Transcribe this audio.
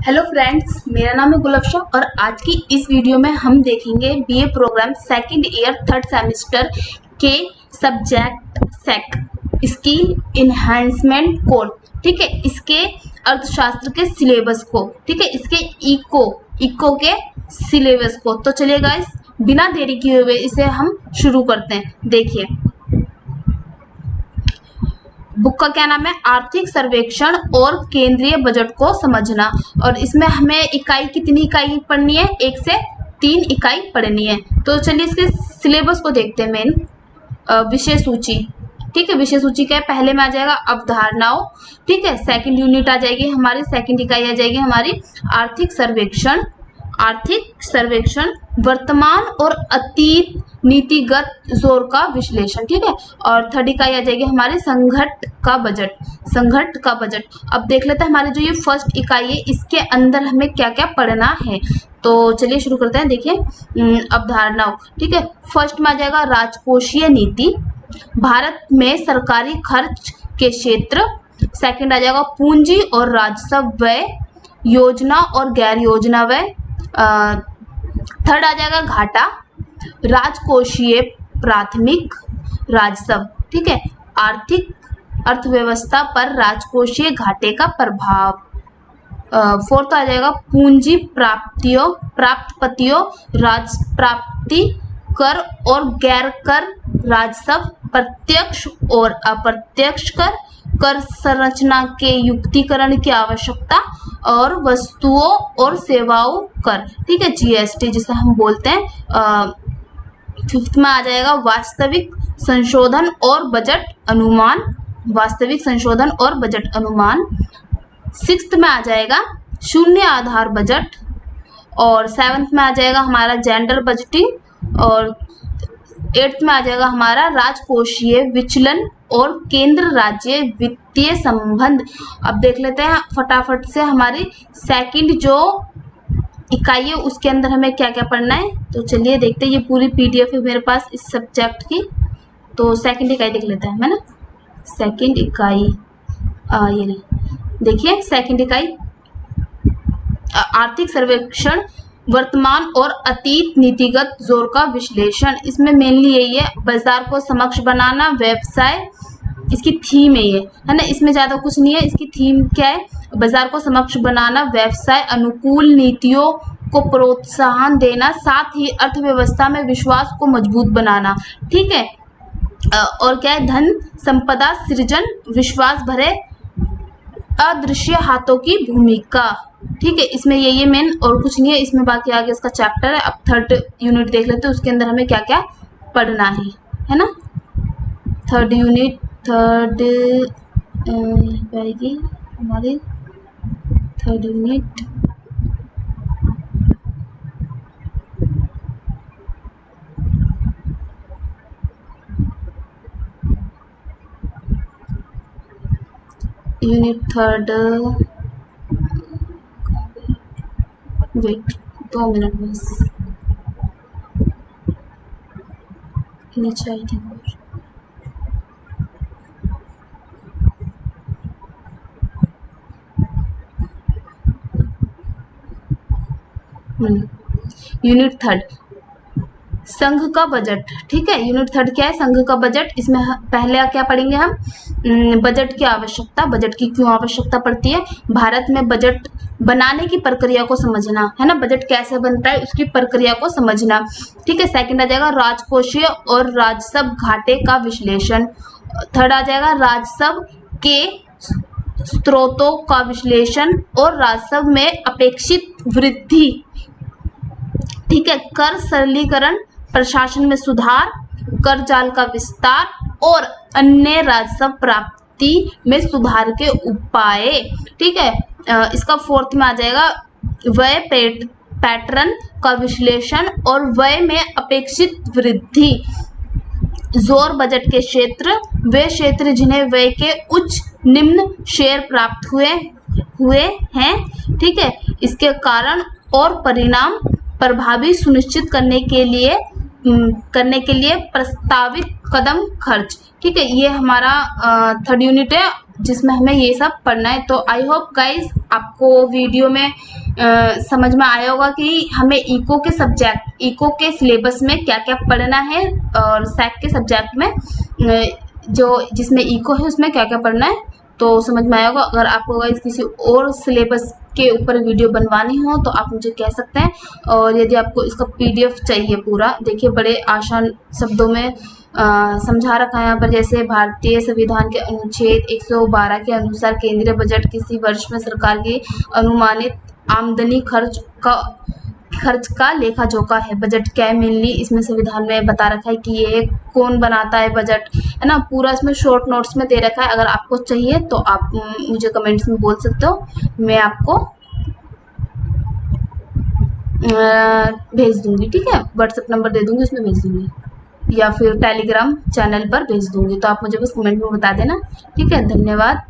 Hello friends, मेरा नाम है गुलफ्शा और आज की इस वीडियो में हम देखेंगे BA program second year third semester के subject SEC skill enhancement course. ठीक है, इसके अर्थशास्त्र के सिलेबस को, ठीक है, इसके इको के सिलेबस को। तो चलिए गाइस, बिना देरी किए हुए इसे हम शुरू करते हैं। देखिए, बुक का क्या नाम है? आर्थिक सर्वेक्षण और केंद्रीय बजट को समझना। और इसमें हमें इकाई कितनी इकाई पढ़नी है? 1 से 3 इकाई पढ़नी है। तो चलिए इसके सिलेबस को देखते हैं। मेन विषय सूची, ठीक है, विषय सूची क्या है? पहले में आ जाएगा अवधारणाओं, ठीक है। सेकंड यूनिट आ जाएगी हमारी, सेकंड इकाई आ जाएगी हमारी आर्थिक सर्वेक्षण। आर्थिक सर्वेक्षण वर्तमान और अतीत नीतिगत जोर का विश्लेषण, ठीक है। और थर्ड इकाई आ जाएगी हमारी संघट का बजट, संघट का बजट। अब देख लेते हैं हमारी जो ये फर्स्ट इकाई है इसके अंदर हमें क्या क्या पढ़ना है। तो चलिए शुरू करते हैं। देखिए, अवधारणाओं, ठीक है। फर्स्ट में आ जाएगा राजकोषीय नीति, भारत में सरकारी खर्च के क्षेत्र। सेकंड आ जाएगा पूंजी और राजस्व व्यय, योजना और गैर योजना व्यय। थर्ड आ जाएगा घाटा, राजकोषीय प्राथमिक राजस्व, ठीक है, आर्थिक अर्थव्यवस्था पर राजकोषीय घाटे का प्रभाव। फोर्थ आ जाएगा पूंजी प्राप्तियों राजप्राप्ति कर और गैर कर राजस्व, प्रत्यक्ष और अप्रत्यक्ष कर, कर संरचना के युक्तिकरण की आवश्यकता और वस्तुओं और सेवाओं कर, ठीक है, जीएसटी जिसे हम बोलते हैं। फिफ्थ में आ जाएगा वास्तविक संशोधन और बजट अनुमान, वास्तविक संशोधन और बजट अनुमान। सिक्स्थ में आ जाएगा शून्य आधार बजट। और सेवन्थ में आ जाएगा हमारा जेंडर बजटिंग। और एट्थ में आ जाएगा हमारा राजकोषीय विचलन और केंद्र राज्य वित्तीय संबंध। अब देख लेते हैं फटाफट से हमारी सेकंड जो इकाई है उसके अंदर हमें क्या क्या पढ़ना है। तो चलिए देखते हैं, ये पूरी पीडीएफ है मेरे पास इस सब्जेक्ट की। तो सेकंड इकाई देख लेते हैं, है ना। सेकंड इकाई ये नहीं, देखिए सेकंड इकाई आर्थिक सर्वेक्षण वर्तमान और अतीत नीतिगत जोर का विश्लेषण। इसमें मेनली यही है, बाजार को समक्ष बनाना, व्यवसाय, इसकी थीम है ये, है ना। इसमें ज़्यादा कुछ नहीं है। इसकी थीम क्या है? बाजार को समक्ष बनाना, व्यवसाय अनुकूल नीतियों को प्रोत्साहन देना, साथ ही अर्थव्यवस्था में विश्वास को मजबूत बनाना, ठीक है। और क्या है? धन संपदा सृजन, विश्वास भरे अदृश्य हाथों की भूमिका, ठीक है। इसमें ये मेन और कुछ नहीं है इसमें, बाकी आगे इसका चैप्टर है। अब थर्ड यूनिट देख लेते हैं, उसके अंदर हमें क्या क्या पढ़ना है ना। थर्ड यूनिट, थर्ड आएगी हमारी third unit unit third. Wait 2 minute बस, नीचे आई थी। यूनिट थर्ड संघ का बजट, ठीक है। यूनिट थर्ड क्या है? संघ का बजट। इसमें पहले क्या पढ़ेंगे हम? बजट की आवश्यकता, बजट की क्यों आवश्यकता पड़ती है, भारत में बजट बनाने की प्रक्रिया को समझना, है ना। बजट कैसे बनता है उसकी प्रक्रिया को समझना, ठीक है। सेकंड आ जाएगा राजकोषीय और राजस्व घाटे का विश्लेषण। थर्ड आ जाएगा राजस्व के स्रोतों का विश्लेषण और राजस्व में अपेक्षित वृद्धि, ठीक है। कर सरलीकरण, प्रशासन में सुधार, कर जाल का विस्तार और अन्य राजस्व प्राप्ति में सुधार के उपाय, ठीक है। इसका फोर्थ में आ जाएगा व्यय पैटर्न का विश्लेषण और व्यय में अपेक्षित वृद्धि। जोर बजट के क्षेत्र, वे क्षेत्र जिन्हें व्यय के उच्च निम्न शेयर प्राप्त हुए हैं, ठीक है। इसके कारण और परिणाम प्रभावी सुनिश्चित करने के लिए प्रस्तावित कदम खर्च, ठीक है। ये हमारा थर्ड यूनिट है। जिसमें हमें ये सब पढ़ना है। तो आई होप गाइज आपको वीडियो में समझ में आया होगा कि हमें इको के सिलेबस में क्या क्या पढ़ना है और सैक के सब्जेक्ट में जो जिसमें इको है उसमें क्या क्या पढ़ना है, तो समझ में आया होगा। अगर आपको गाइज किसी और सिलेबस के ऊपर वीडियो बनवानी हो तो आप मुझे कह सकते हैं। और यदि आपको इसका PDF चाहिए पूरा, देखिए बड़े आसान शब्दों में समझा रखा है यहाँ पर। जैसे भारतीय संविधान के अनुच्छेद 112 के अनुसार केंद्रीय बजट किसी वर्ष में सरकार की अनुमानित आमदनी खर्च का लेखा जोखा है। बजट क्या है मेनली इसमें संविधान में बता रखा है कि ये कौन बनाता है बजट, है ना। पूरा इसमें शॉर्ट नोट्स में दे रखा है। अगर आपको चाहिए तो आप मुझे कमेंट्स में बोल सकते हो, मैं आपको भेज दूंगी, ठीक है। व्हाट्सएप नंबर दे दूंगी, उसमें भेज दूंगी या फिर टेलीग्राम चैनल पर भेज दूंगी। तो आप मुझे बस कमेंट में बता देना, ठीक है। धन्यवाद।